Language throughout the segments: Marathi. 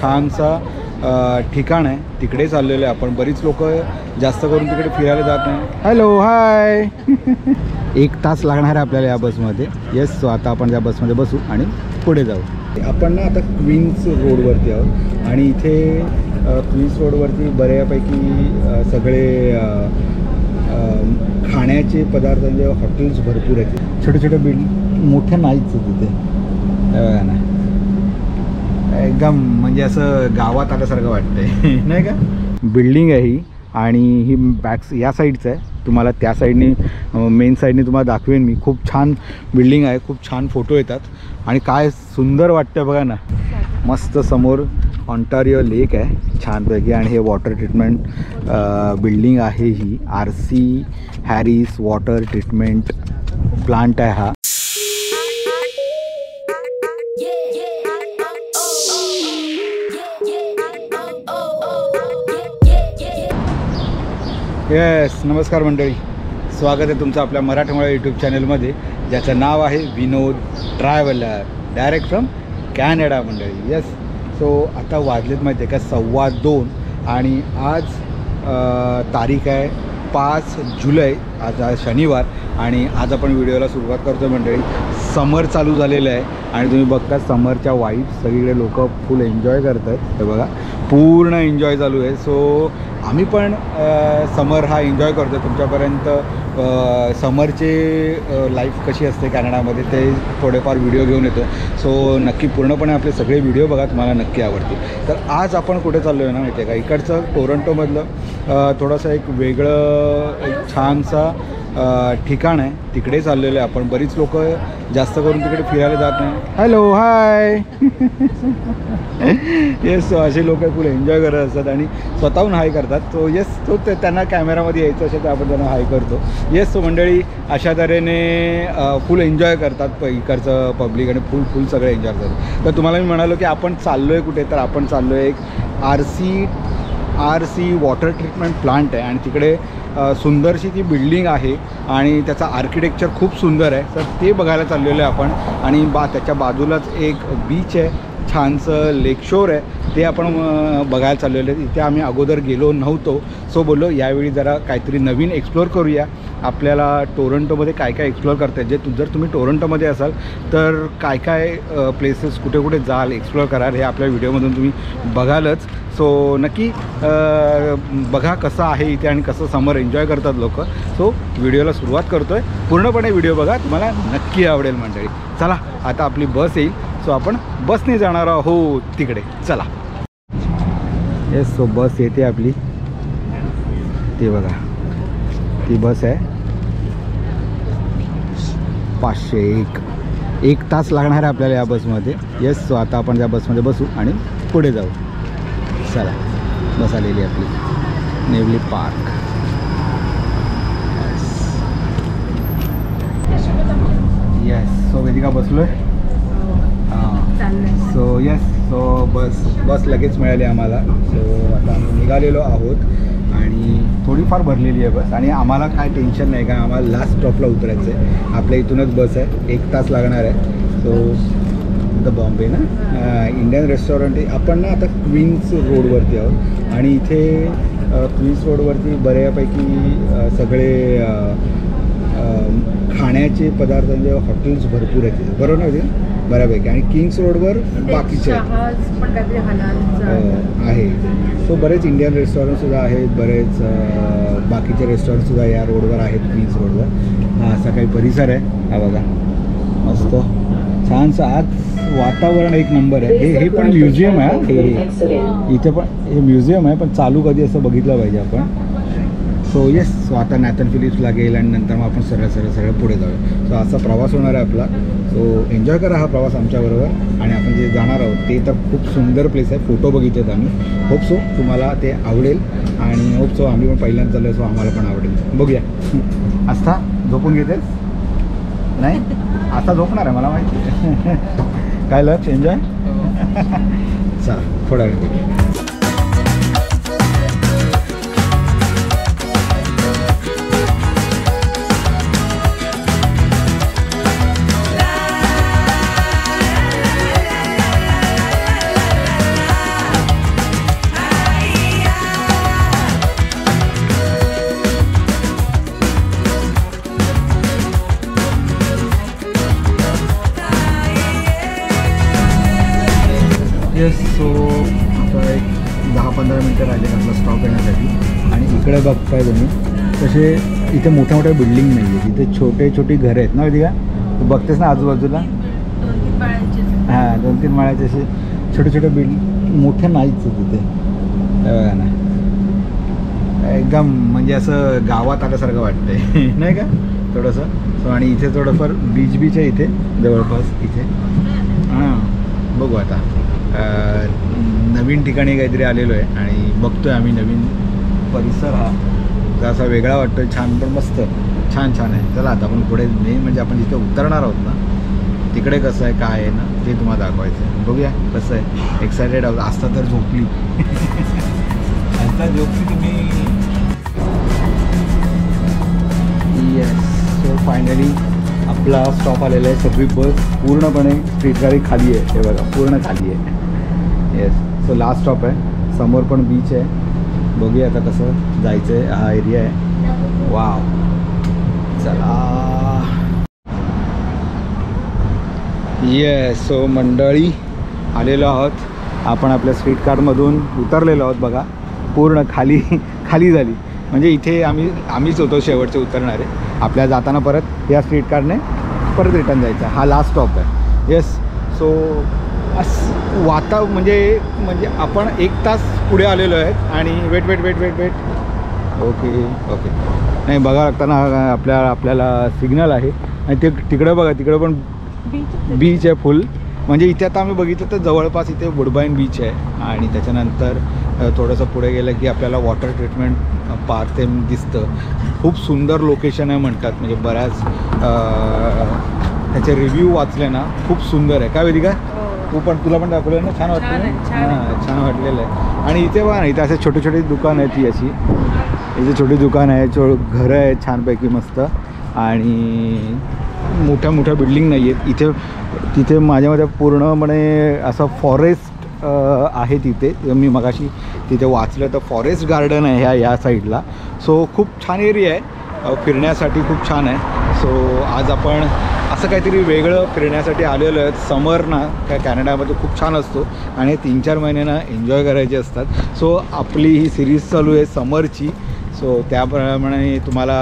छानसा ठिकाण आहे, तिकडे चाललेलो आहे आपण। बरीच लोक जास्त करून तिकडे फिरायला जात नाही। हॅलो हाय 1 तास लागणार आहे आपल्याला या बसमध्ये। येस, सो आता आपण त्या बसमध्ये बसू आणि पुढे जाऊ। आपण ना आता क्वीन्स रोडवरती आहोत आणि इथे क्वीन्स रोडवरती बऱ्यापैकी सगळे खाण्याचे पदार्थ म्हणजे हॉटेल्स भरपूर आहेत। छोटे छोटे मोठ्या नाहीच तिथे ना, एकदम म्हणजे असं गावात आल्यासारखं वाटतंय नाही का। बिल्डिंग आहे ही आणि ही बॅक या साईडचं आहे। तुम्हाला त्या साईडनी मेन साईडनी तुम्हाला दाखवेन मी। खूप छान बिल्डिंग आहे, खूप छान फोटो येतात आणि काय सुंदर वाटतं बघा ना। मस्त समोर ऑन्टारियो लेक आहे छानपैकी आणि हे वॉटर ट्रीटमेंट बिल्डिंग आहे। ही RC Harris water treatment plant आहे हा। येस, नमस्कार मंडळी, स्वागत आहे तुमचं आपल्या मराठमोळा यूट्यूब चॅनलमध्ये, ज्याचं नाव आहे विनोद ट्रॅव्हलर, डायरेक्ट फ्रॉम कॅनडा मंडळी। येस, सो आता वाजलेत माहिती आहे का 2:15 आणि आज तारीख आहे 5 जुलै, आज शनिवार आणि आज आपण व्हिडिओला सुरुवात करतो मंडळी। समर चालू झालेलं आहे आणि तुम्ही बघता समरच्या वाईब्स, सगळीकडे लोक फुल एन्जॉय करत आहेत। हे बघा पूर्ण एन्जॉय चालू आहे। सो आम्ही पण समर हा एन्जॉय करतो। तुमच्यापर्यंत समरचे लाईफ कशी असते कॅनडामध्ये ते थोडेफार व्हिडिओ घेऊन येतो। सो नक्की पूर्णपणे आपले सगळे व्हिडिओ बघा, तुम्हाला नक्की आवडतील। तर आज आपण कुठे चाललो आहे ना माहिती आहे का, इकडचं टोरंटोमधलं थोडंसं एक वेगळं एक छानसा ठिकाण आहे, तिकडे चाललेलो आहे आपण। बरीच लोक जास्त करून तिकडे फिरायला जात नाही। हॅलो हाय येस, असे लोक फुल एन्जॉय करत असतात आणि स्वतःहून हाय करतात। सो येस, तो त्यांना कॅमेरामध्ये यायचं असेल तर आपण त्यांना हाय करतो। येस, तो मंडळी अशा तऱ्हेने फुल एन्जॉय करतात इकडचं पब्लिक आणि फुल सगळे एन्जॉय करतात। तर तुम्हाला मी म्हणालो की आपण चाललो आहे कुठे, तर आपण चाललो आहे एक RC वॉटर ट्रीटमेंट प्लांट आहे आणि तिकडे सुंदरशी ती बिल्डिंग आहे आणि त्याचा आर्किटेक्चर खूप सुंदर आहे। तर ते बघायला चाललेलो आहे आपण आणि त्याच्या बाजूलाच एक बीच आहे, छानसं लेकशोर आहे, ते आपण बघायला चाललेलो आहे। इथे आम्ही अगोदर गेलो नव्हतो, सो बोललो यावेळी जरा काहीतरी नवीन एक्सप्लोअर करूया। आपल्याला टोरंटोमध्ये काय काय एक्सप्लोअर करता येईल, जर तुम्ही टोरंटोमध्ये असाल तर काय काय प्लेसेस कुठे कुठे जाल, एक्सप्लोअर कराल, हे आपल्या व्हिडिओमधून तुम्ही बघालच। सो नक्की बघा कसं आहे इथे आणि कसं समर एन्जॉय करतात लोक। सो व्हिडिओला सुरुवात करतो आहे, पूर्णपणे व्हिडिओ बघा, तुम्हाला नक्की आवडेल मंडळी। चला आता आपली बस येईल, सो आपण बसने जाणार आहोत तिकडे, चला। येस, सो बस येते आपली, ते बघा ती बस आहे 501। 1 तास लागणार आहे आपल्याला या बसमध्ये। येस, सो आता आपण त्या बसमध्ये बसू आणि पुढे जाऊ। चला, बस आलेली आपली Neyveli park. Yes, so Vedika बसलो आहे। सो येस, सो बस लगेच मिळाली आम्हाला। सो आता आम्ही निघालेलो आहोत आणि थोडीफार भरलेली आहे बस आणि आम्हाला काय टेन्शन नाही, कारण आम्हाला लास्ट स्टॉपला उतरायचं आहे। आपल्या इथूनच बस आहे, 1 तास लागणार आहे। सो द बॉम्बे ना इंडियन रेस्टॉरंट आहे। आपण ना आता क्वीन्स रोडवरती आहोत आणि इथे क्वीन्स रोडवरती बऱ्यापैकी सगळे खाण्याचे पदार्थ म्हणजे हॉटेल्स भरपूर आहेत तिथे, बरोबर ना तिथे बऱ्यापैकी, आणि किंग्स रोडवर बाकीचे आहे। सो बरेच इंडियन रेस्टॉरंटसुद्धा आहेत, बरेच बाकीचे रेस्टॉरंटसुद्धा या रोडवर आहेत क्वीन्स रोडवर। हा असा काही परिसर आहे, हा बघा मस्त छानसं। आज वातावरण एक नंबर आहे। हे पण म्युझियम आहे, हे इथे पण हे म्युझियम आहे, पण चालू कधी असं बघितलं पाहिजे आपण। सो येस, सो आता नॅथन फिलिप्स लागेल आणि नंतर मग आपण सरळ पुढे जाऊ। सो असा प्रवास होणार आहे आपला। सो एन्जॉय करा हा प्रवास आमच्याबरोबर आणि आपण जे जाणार आहोत ते तर खूप सुंदर प्लेस आहे, फोटो बघितलेत आम्ही। होप सो तुम्हाला ते आवडेल आणि होप सो आम्ही पण पहिल्यांदा चाललो, सो आम्हाला पण आवडेल। बघूया। आस्था झोपून घेतेस नाही, आता झोपणार आहे मला माहिती आहे। काय लक्ष एन्जॉय चला थोडा वेळ। येस. सो आता एक 10-15 मिनटं राहिले आपला स्टॉप येण्यासाठी. आणि इकडे बघताय तुम्ही तसे इथे मोठ्या मोठ्या बिल्डिंग नाही आहेत, इथे छोटे छोटी घरं आहेत ना वेदिका, तू बघतेस ना आजूबाजूला. 2-3 माळ्याचे असे छोटे छोटे बिल्डिंग, मोठे नाहीच तिथे बघा ना. एकदम म्हणजे असं गावात आल्यासारखं वाटतंय नाही का थोडंसं. सो आणि इथे थोडंफार बीच आहे इथे जवळपास इथे. हां बघू आता नवीन ठिकाणी काहीतरी आलेलो आहे आणि बघतोय आम्ही नवीन परिसर. हा असा वेगळा वाटतोय, छान पण मस्त छान आहे. चला आता आपण पुढे मेन म्हणजे आपण जिथे उतरणार आहोत ना तिकडे कसं आहे काय आहे ना ते तुम्हाला दाखवायचं आहे. बघूया कसं आहे. एक्सायटेड आहोत. आस्था तर झोपली आस्था झोपली तुम्ही. येस. सो फायनली आपला स्टॉप आलेला आहे. सगळी बस पूर्णपणे स्ट्रीट गाडी खाली आहे, हे बघा पूर्ण खाली आहे. येस. सो लास्ट स्टॉप आहे, समोर पण बीच आहे. बघूया आता कसं जायचं आहे. हा एरिया आहे. वाव. चला. येस. सो मंडळी आलेलो आहोत आपण आपल्या स्ट्रीट कार्डमधून उतरलेलो आहोत. बघा पूर्ण खाली झाली. म्हणजे इथे आम्हीच होतो शेवटचे उतरणारे. आपल्या जाताना परत या स्ट्रीट कार्डने परत रिटर्न जायचं. हा लास्ट स्टॉप आहे. येस. सो म्हणजे आपण 1 तास पुढे आलेलो आहेत आणि वेट. ओके नाही बघा लागताना आपल्याला सिग्नल आहे आणि ते तिकडं बघा, तिकडं पण बीच आहे फुल. म्हणजे इथे आता आम्ही बघितलं तर जवळपास इथे वुडबाईन बीच आहे आणि त्याच्यानंतर थोडंसं पुढे गेलं की आपल्याला वॉटर ट्रीटमेंट पार्क ते दिसतं. खूप सुंदर लोकेशन आहे म्हणतात, म्हणजे बऱ्याच त्याचे रिव्ह्यू वाचले ना, खूप सुंदर आहे. काय वेदिका तुला पण दाखवलं ना, छान वाटलं ना. हां छान वाटलेलं आहे. आणि इथे बघा ना, इथे असे छोटे छोटे दुकान आहेत. ही अशी इथे छोटी दुकान आहे, घरं आहेत छानपैकी मस्त. आणि मोठ्या बिल्डिंग नाही आहेत इथे. तिथे माझ्यामध्ये पूर्णपणे असं फॉरेस्ट आहे तिथे. मी मगाशी तिथे वाचलं तर फॉरेस्ट गार्डन आहे या साईडला. सो खूप छान एरिया आहे, फिरण्यासाठी खूप छान आहे. सो आज आपण असं काहीतरी वेगळं फिरण्यासाठी आलेलो आहेत. समर ना काय कॅनडामध्ये खूप छान असतो आणि 3-4 महिने ना एन्जॉय करायचे असतात. सो आपली ही सिरीज चालू आहे समरची. सो त्याप्रमाणे तुम्हाला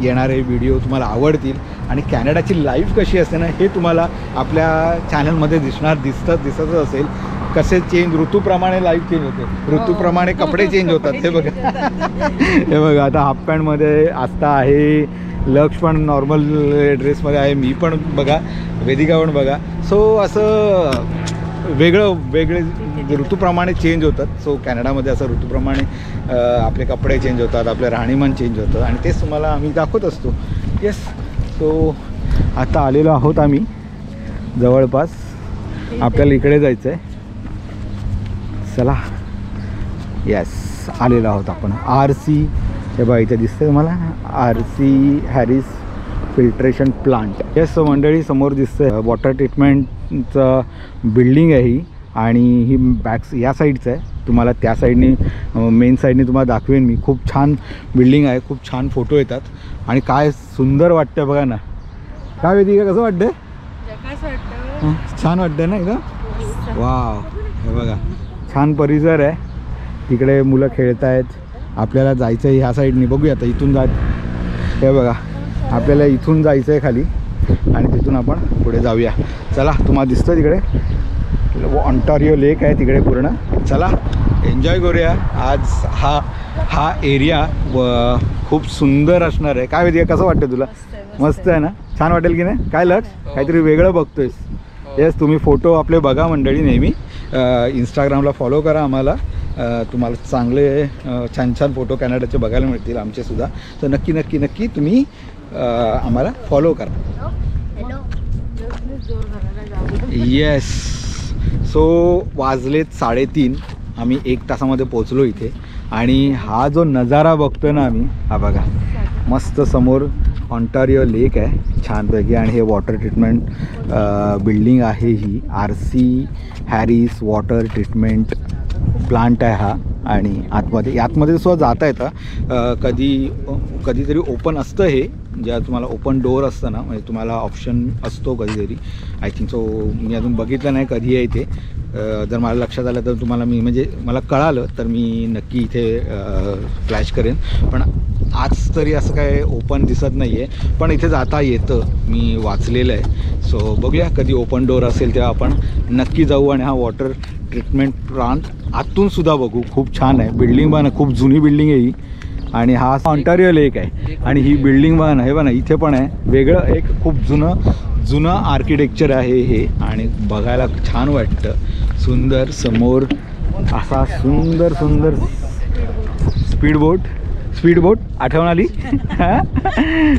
येणारे व्हिडिओ तुम्हाला आवडतील आणि कॅनडाची लाईफ कशी असते ना हे तुम्हाला आपल्या चॅनलमध्ये दिसतच असेल. कसे ऋतूप्रमाणे लाईफ चेंज होते, ऋतूप्रमाणे कपडे चेंज होतात. हे बघा हे बघा आता हाफ पॅन्टमध्ये आस्था आहे, लक्ष पण नॉर्मल ड्रेसमध्ये आहे, मी पण बघा, वेदिका पण बघा. सो असं वेगळे ऋतूप्रमाणे चेंज होतात. सो कॅनडामध्ये असं ऋतूप्रमाणे आपले कपडे चेंज होतात, आपलं राहणीमान चेंज होतं आणि तेच तुम्हाला आम्ही दाखवत असतो. येस. सो आता आलेलो आहोत आम्ही जवळपास. आपल्याला इकडे जायचं आहे. चला. येस आलेलो आहोत आपण RC. हे बघा इथे दिसतंय तुम्हाला RC Harris filtration plant. Yes. मंडळी समोर दिसतंय वॉटर ट्रीटमेंटचं बिल्डिंग आहे ही आणि ही बॅक या साईडचं आहे. तुम्हाला त्या साईडनी मेन साईडनी तुम्हाला दाखवेन मी. खूप छान बिल्डिंग आहे, खूप छान फोटो येतात आणि काय सुंदर वाटतं बघा ना. काय वेदिका कसं वाटतं? छान वाटतं ना एकदम. वाव. हे बघा छान परिसर आहे, तिकडे मुलं खेळत आहेत. आपल्याला जायचं आहे ह्या साईडनी. बघूया आता इथून हे बघा आपल्याला इथून जायचं आहे खाली आणि तिथून आपण पुढे जाऊया. चला तुम्हाला दिसतं तिकडे ऑन्टारियो लेक आहे तिकडे पूर्ण. चला एन्जॉय करूया आज. हा एरिया खूप सुंदर असणार आहे. काय वेदिका कसं वाटतं तुला? मस्त आहे ना, छान वाटेल की नाही? काय लक्ष काहीतरी वेगळं बघतोयस. येस. तुम्ही फोटो आपले बघा मंडळी, नेहमी इंस्टाग्रामला फॉलो करा आम्हाला. तुम्हाला चांगले छान फोटो कॅनडाचे बघायला मिळतील आमचेसुद्धा. तर नक्की तुम्ही आम्हाला फॉलो करा. येस. सो वाजलेत 3:30. आम्ही 1 तासामध्ये पोचलो इथे आणि हा जो नजारा बघतोय ना आम्ही, हा बघा मस्त समोर ऑन्टारियो लेक आहे छानपैकी आणि हे वॉटर ट्रीटमेंट बिल्डिंग आहे. ही RC Harris water treatment plant आहे हा. आणि आतमध्ये सुद्धा जाता येतं. कधीतरी ओपन असतं हे ज्या तुम्हाला ओपन डोअर असतं ना, म्हणजे तुम्हाला ऑप्शन असतो कधीतरी, आय थिंक सो, मी अजून बघितलं नाही कधी आहे ते. जर मला लक्षात आलं तर तुम्हाला मी, म्हणजे मला कळालं तर मी नक्की इथे फ्लॅश करेन. पण आज तरी असं काय ओपन दिसत नाही आहे, पण इथे जाता येतं, मी वाचलेलं आहे. सो बघूया कधी ओपन डोअर असेल तेव्हा आपण नक्की जाऊ आणि हा वॉटर ट्रीटमेंट प्लांट आतूनसुद्धा बघू. खूप छान आहे बिल्डिंग, बघा ना, खूप जुनी बिल्डिंग आहे ही. आणि हा ऑन्टारियो लेक आहे आणि ही बिल्डिंग बघा ना, हे बघा ना, इथे पण आहे वेगळं एक खूप जुनं आर्किटेक्चर आहे हे, आणि बघायला छान वाटतं. सुंदर समोर असा सुंदर स्पीडबोट आठवण आली.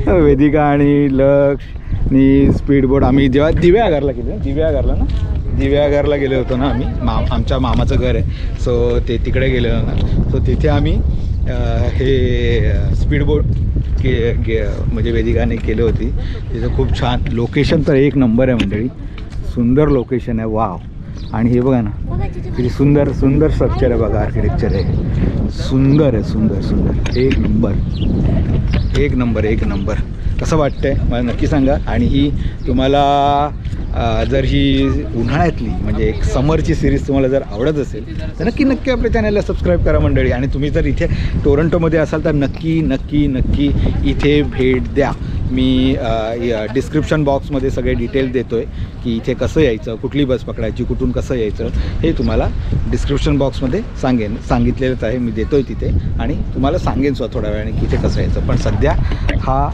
वेदिका आणि लक्ष्मी स्पीडबोट आम्ही जेव्हा दिव्यागरला गेलो होतो ना आम्ही, आमच्या मामाचं घर आहे, सो ते तिकडे गेलेलो ना, सो तिथे आम्ही हे स्पीडबोट म्हणजे वेदिकाने केली होती. तिथं खूप छान लोकेशन तर एक नंबर आहे मंडळी, सुंदर लोकेशन आहे. वाव. आणि हे बघा ना किती सुंदर स्ट्रक्चर आहे बघा, आर्किटेक्चर आहे, सुंदर आहे, सुंदर एक नंबर. कसं वाटतंय मला नक्की सांगा. आणि ही तुम्हाला जर ही उन्हाळ्यातली म्हणजे एक समरची सिरीज तुम्हाला जर आवडत असेल तर नक्की आपल्या चॅनलला सबस्क्राईब करा मंडळी. आणि तुम्ही जर इथे टोरंटोमध्ये असाल तर नक्की इथे भेट द्या. मी डिस्क्रिप्शन बॉक्समध्ये सगळे डिटेल देतो आहे की इथे कसं यायचं, कुठली बस पकडायची, कुठून कसं यायचं, हे तुम्हाला डिस्क्रिप्शन बॉक्समध्ये सांगितलेलंच आहे. मी देतो आहे तिथे आणि तुम्हाला सांगेन स्वतः थोड्या वेळाने की इथे कसं यायचं. पण सध्या हा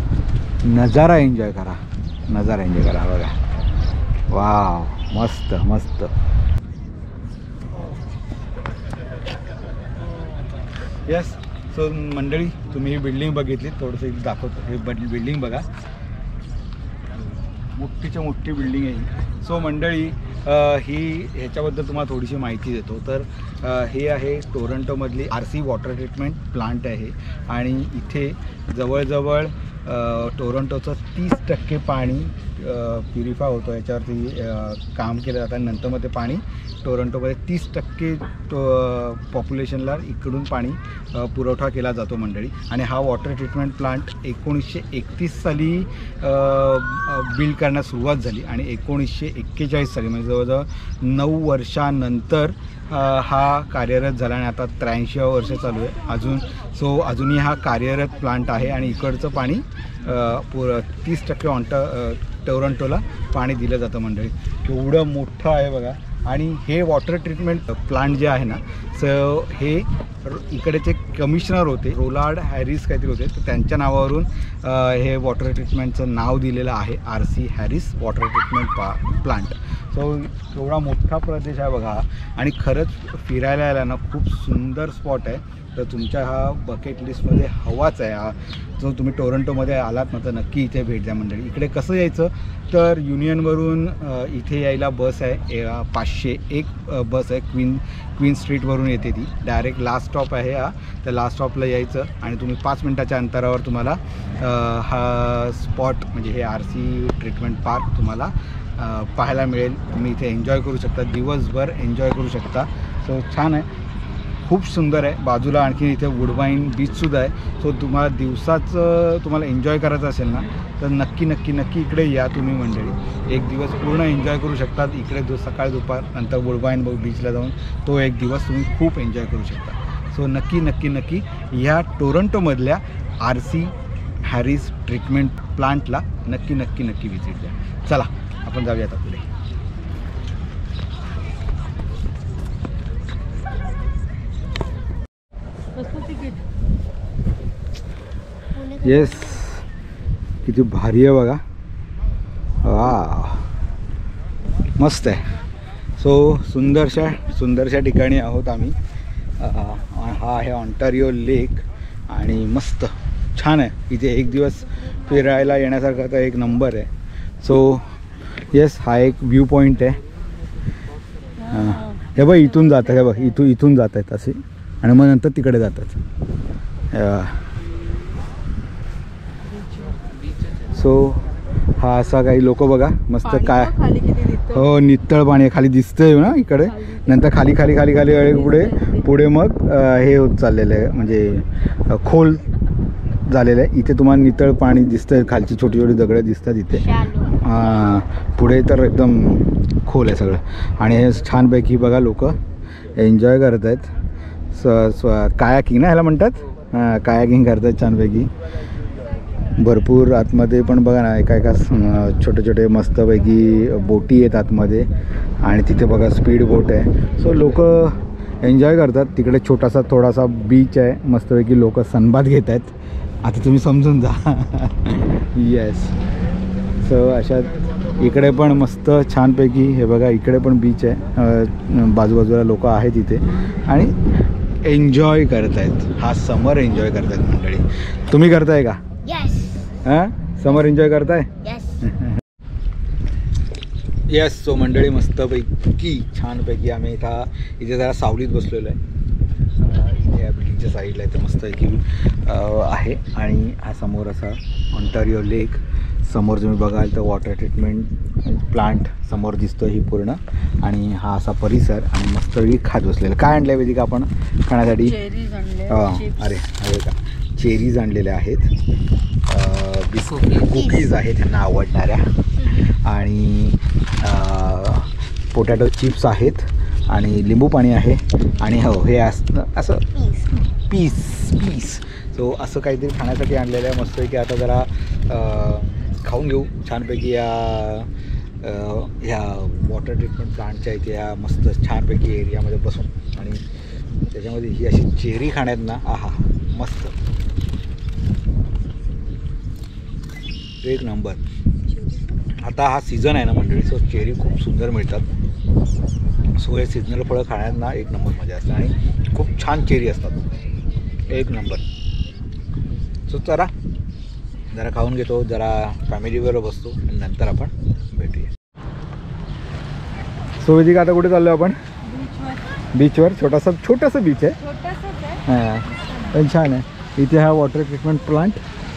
नजारा एन्जॉय करा बघा. वाव, मस्त. येस. सो मंडळी, तुम्ही ही बिल्डिंग बघितली, थोडंसं एक दाखवतो. हे बिल्डिंग बघा, मोठी बिल्डिंग आहे ही. सो मंडळी, ह्याच्याबद्दल तुम्हाला थोडीशी माहिती देतो. तर हे आहे टोरंटोमधली RC वॉटर ट्रीटमेंट प्लांट आहे. आणि इथे जवळजवळ टोरंटोचं 30% पाणी प्युरिफाय होतं, याच्यावरती काम केलं जातं. नंतर मग ते पाणी टोरंटोमध्ये 30% पॉप्युलेशनला इकडून पाणी पुरवठा केला जातो मंडळी. आणि हा वॉटर ट्रीटमेंट प्लांट 1931 साली बिल्ड करण्यास सुरुवात झाली आणि 1941 साली म्हणजे जवळजवळ 9 वर्षानंतर हा कार्यरत झाला आणि आता 83 वर्ष चालू आहे अजूनही हा कार्यरत प्लांट आहे. आणि इकडचं पाणी 30% टोरंटोला पाणी दिलं जातं मंडळी. केवढं मोठं आहे बघा. आणि हे वॉटर ट्रीटमेंट प्लांट जे आहे ना, सो हे इकडेचे कमिशनर होते, रोलार्ड हॅरिस काहीतरी होते, तर त्यांच्या नावावरून हे वॉटर ट्रीटमेंटचं नाव दिलेलं आहे, RC Harris water treatment plant. So एवढा मोठा प्रदेश आहे बघा. आणि खरंच फिरायला यायला ना खूप सुंदर स्पॉट आहे. तर तुमच्या हा बकेट लिस्टमध्ये हवाच आहे हा. जो तुम्ही टोरंटोमध्ये आलात ना तर नक्की इथे भेट द्या मंडळी. इकडे कसं यायचं तर युनियनवरून इथे यायला बस आहे 501 बस आहे, क्वीन स्ट्रीटवरून येते ती. डायरेक्ट लास्ट स्टॉप आहे हा. त्या लास्ट स्टॉपला यायचं आणि तुम्ही 5 मिनटाच्या अंतरावर तुम्हाला हा स्पॉट म्हणजे हे RC ट्रीटमेंट पार्क तुम्हाला पाहायला मिळेल. तुम्ही इथे एन्जॉय करू शकता, दिवसभर एन्जॉय करू शकता. सो छान आहे, खूप सुंदर आहे. बाजूला आणखी इथे वुडबाईन बीचसुद्धा आहे. सो तुम्हाला दिवसाचं तुम्हाला एन्जॉय करायचं असेल ना तर नक्की इकडे या तुम्ही मंडळी. एक दिवस पूर्ण एन्जॉय करू शकतात इकडे. सकाळ दुपार नंतर वुडबाईन बीचला जाऊन तो एक दिवस तुम्ही खूप एन्जॉय करू शकता. सो नक्की ह्या टोरंटोमधल्या RC हॅरिस ट्रीटमेंट प्लांटला नक्की व्हिजिट द्या. चला आपण जाऊया आता पुढे. येस, किती भारी आहे बघा. वा, मस्त आहे. सो सुंदरशा ठिकाणी आहोत आम्ही. हा आहे ऑन्टारियो लेक आणि मस्त छान आहे. इथे एक दिवस फिरायला येण्यासारखा तर एक नंबर आहे. सो येस, हा एक व्ह्यू पॉईंट आहे. हे बघ इथून जात आहे, हे बघ इथून जात आहेत असे आणि मग नंतर तिकडे जातात. सो हा असा काही लोक बघा मस्त काय, हो नितळ पाणी खाली दिसतंय ना इकडे. नंतर खाली पुढे मग हे होत चाललेलं आहे म्हणजे खोल झालेलं आहे. इथे तुम्हाला नितळ पाणी दिसतंय, खालची छोटी छोटी दगडं दिसतात इथे. पुढे तर एकदम खोल आहे सगळं. आणि हे छानपैकी बघा लोक एन्जॉय करत आहेत. कायाकिंग ना ह्याला म्हणतात, कायाकिंग करत आहेत छानपैकी. भरपूर आतमध्ये पण बघा ना एका छोटे छोटे मस्तपैकी बोटी आहेत आतमध्ये. आणि तिथे बघा स्पीड बोट आहे. सो लोक एन्जॉय करतात. तिकडे छोटासा थोडासा बीच आहे, मस्तपैकी लोक सनबाथ घेत आहेत. आता तुम्ही समजून जा. येस. सो अशात इकडे पण मस्त छानपैकी हे बघा, इकडे पण बीच आहे, बाजूबाजूला लोक आहेत इथे आणि एन्जॉय करत आहेत. हा समर एन्जॉय करत आहेत मंडळी. तुम्ही करताय का? हां, समर एन्जॉय करताय? येस. सो मंडळी मस्तपैकी छानपैकी आम्ही इथे जरा सावलीत बसलेलो आहे. इथे या बिल्डिंगच्या साईडला इथे मस्तपैकी आहे. आणि हा समोर असा ऑन्टारिओ लेक समोर तुम्ही बघाल तर वॉटर ट्रीटमेंट प्लांट समोर दिसतो ही पूर्ण. आणि हा असा परिसर आणि मस्तपैकी खात बसलेलं. काय आणलं आहे वेदिका आपण खाण्यासाठी? अरे का चेरीज आणलेल्या आहेत, कुकीज आहेत त्यांना आवडणाऱ्या, आणि पोटॅटो चिप्स आहेत, आणि लिंबू पाणी आहे, आणि हो हे असं पीस. सो असं काहीतरी खाण्यासाठी आणलेलं आहे मस्तपैकी. आता जरा खाऊन घेऊ छानपैकी ह्या वॉटर ट्रीटमेंट प्लांटच्या इथे ह्या मस्त छानपैकी एरियामध्ये बसून. आणि त्याच्यामध्ये ही अशी चेरी खाण्यात ना, आहा मस्त, एक नंबर. आता हा सीझन आहे ना मंडळी, सो चेरी खूप सुंदर मिळतात. सो हे सीझनल फळं खाण्यात ना एक नंबर मजा असते आणि खूप छान चेरी असतात, एक नंबर. सो जरा खाऊन घेतो, जरा फॅमिलीबरोबर बसतो आणि नंतर आपण भेटूया. सो वेदिका आता कुठे चाललो आपण? बीचवर. छोटासा बीच आहे, हां पण छान आहे. इथे हा वॉटर ट्रीटमेंट प्लांट,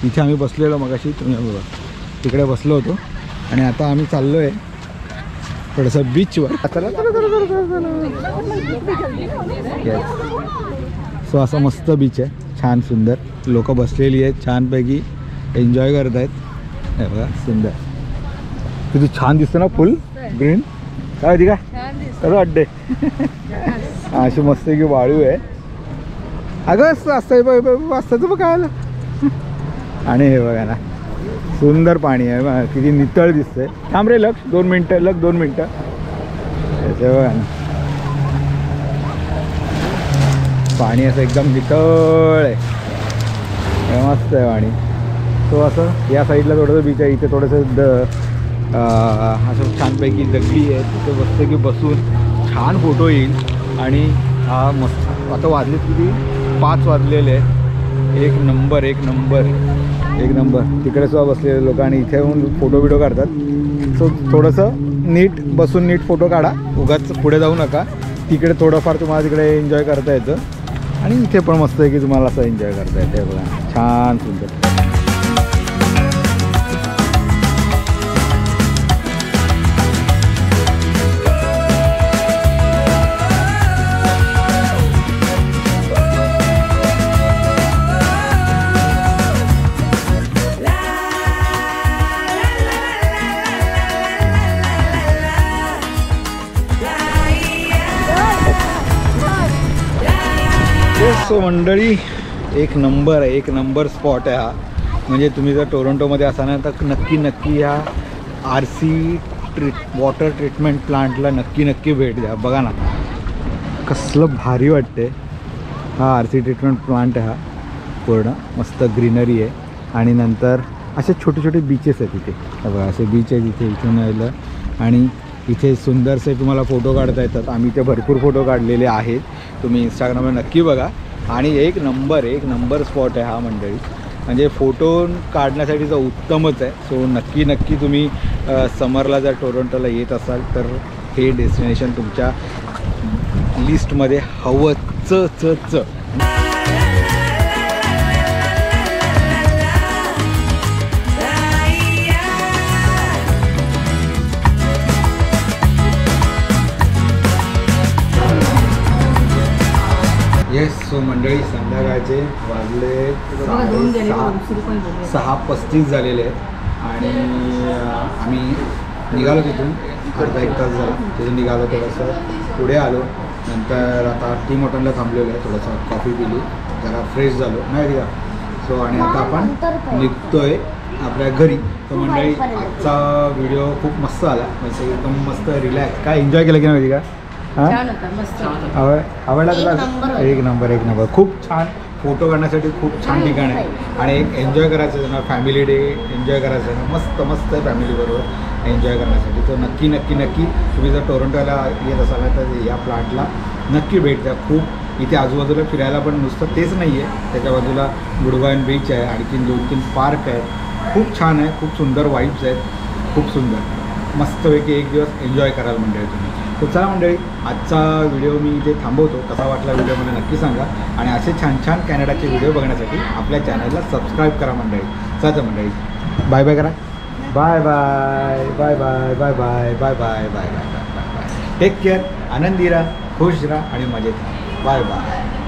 इथे आम्ही बसलेलो मगाशी, तुम्ही बघा तिकडे बसलो होतो. आणि आता आम्ही चाललो आहे थोडंसं बीचवर. सो असं मस्त बीच आहे, छान सुंदर. लोक बसलेली आहेत छानपैकी, एन्जॉय करत आहेत. हे बघा सुंदर, किती छान दिसतं ना, फुल ग्रीन. काय होती का तर अड्डे. अशी मस्त की वाळू आहे. अगं असतं बघ काय. आणि हे बघा ना सुंदर पाणी आहे, किती नितळ दिसतंय. थांब रे लक्ष, 2 मिनटं. हे बघा ना पाणी असं एकदम नितळ आहे, मस्त आहे पाणी. तो असं या साईडला थोडंसं बीच आहे, इथे थोडंसं असं छानपैकी दगडी आहे, तिथे बसतं की बसून छान फोटो येईल. आणि हा मस्त. आता वाजले किती? 5 वाजलेले आहे. एक नंबर. तिकडे सुद्धा बसलेले लोक आणि इथे येऊन फोटो बिटो काढतात. सो थोडंसं नीट बसून नीट फोटो काढा, उगाच पुढे जाऊ नका. तिकडे थोडंफार तुम्हाला तिकडे एन्जॉय करता येतं आणि इथे पण मस्त आहे की तुम्हाला असं एन्जॉय करता येते. बघा छान सुंदर. सो मंडळी एक नंबर स्पॉट आहे हा. म्हणजे तुम्ही जर टोरंटोमध्ये असाल ना तर नक्की ह्या RC वॉटर ट्रीटमेंट प्लांटला नक्की भेट द्या. बघा ना कसलं भारी वाटते. हा RC ट्रीटमेंट प्लांट आहे हा, पूर्ण मस्त ग्रीनरी आहे. आणि नंतर असे छोटे बीचेस आहेत तिथे. बघा असे बीच आहे तिथे, इथून यायला. आणि इथे सुंदरसे तुम्हाला फोटो काढता येतात. आम्ही इथे भरपूर फोटो काढलेले आहेत, तुम्ही इंस्टाग्रामवर नक्की बघा. आणि एक नंबर स्पॉट आहे हा मंडळी. म्हणजे फोटो काढण्यासाठीचा उत्तमच आहे. सो नक्की तुम्ही समरला जर टोरंटोला येत असाल तर हे डेस्टिनेशन तुमच्या लिस्टमध्ये हवंच. येस. सो मंडळी संध्याकाळचे वाजले 6:35 झालेले आहेत आणि आम्ही निघालो तिथून अर्धा एक तास झाला. तिथून निघालो, थोडंसं पुढे आलो, नंतर आता टी मॉटनला थांबलेलो आहे, थोडंसं कॉफी पिली, जरा फ्रेश झालो नाही का. सो आणि आता आपण निघतोय आपल्या घरी. तर मंडळी आजचा व्हिडिओ खूप मस्त आला, म्हणजे एकदम मस्त रिलॅक्स. काय एन्जॉय केलं की नाही माहिती का? हां आवडला तुला? एक नंबर. खूप छान फोटो काढण्यासाठी खूप छान ठिकाण आहे आणि एक एन्जॉय करायचं आहे ना, फॅमिली डे एन्जॉय करायचं आहे ना, मस्त आहे फॅमिलीबरोबर एन्जॉय करण्यासाठी. तर नक्की तुम्ही जर टोरंटोला येत असाल तर या प्लॅटला नक्की भेट द्या. खूप इथे आजूबाजूला फिरायला पण नुसतं तेच नाही आहे, त्याच्या बाजूला गुडवाईन बीच आहे, आणखीन 2-3 पार्क आहेत, खूप छान आहे, खूप सुंदर वाईब्स आहेत, खूप सुंदर मस्तपैकी एक दिवस एन्जॉय कराल मंडळी तुम्ही. तर चला मंडळी, आजचा व्हिडिओ मी इथे थांबवतो. कसा वाटला व्हिडिओ मला नक्की सांगा आणि असे छान कॅनडाचे व्हिडिओ बघण्यासाठी आपल्या चॅनलला सबस्क्राईब करा मंडळी. चला मंडळी, बाय बाय करा. Bye bye bye bye bye bye bye bye bye bye bye bye. Take care, आनंदी राहा, खुश राहा आणि मजेत राहा. Bye bye.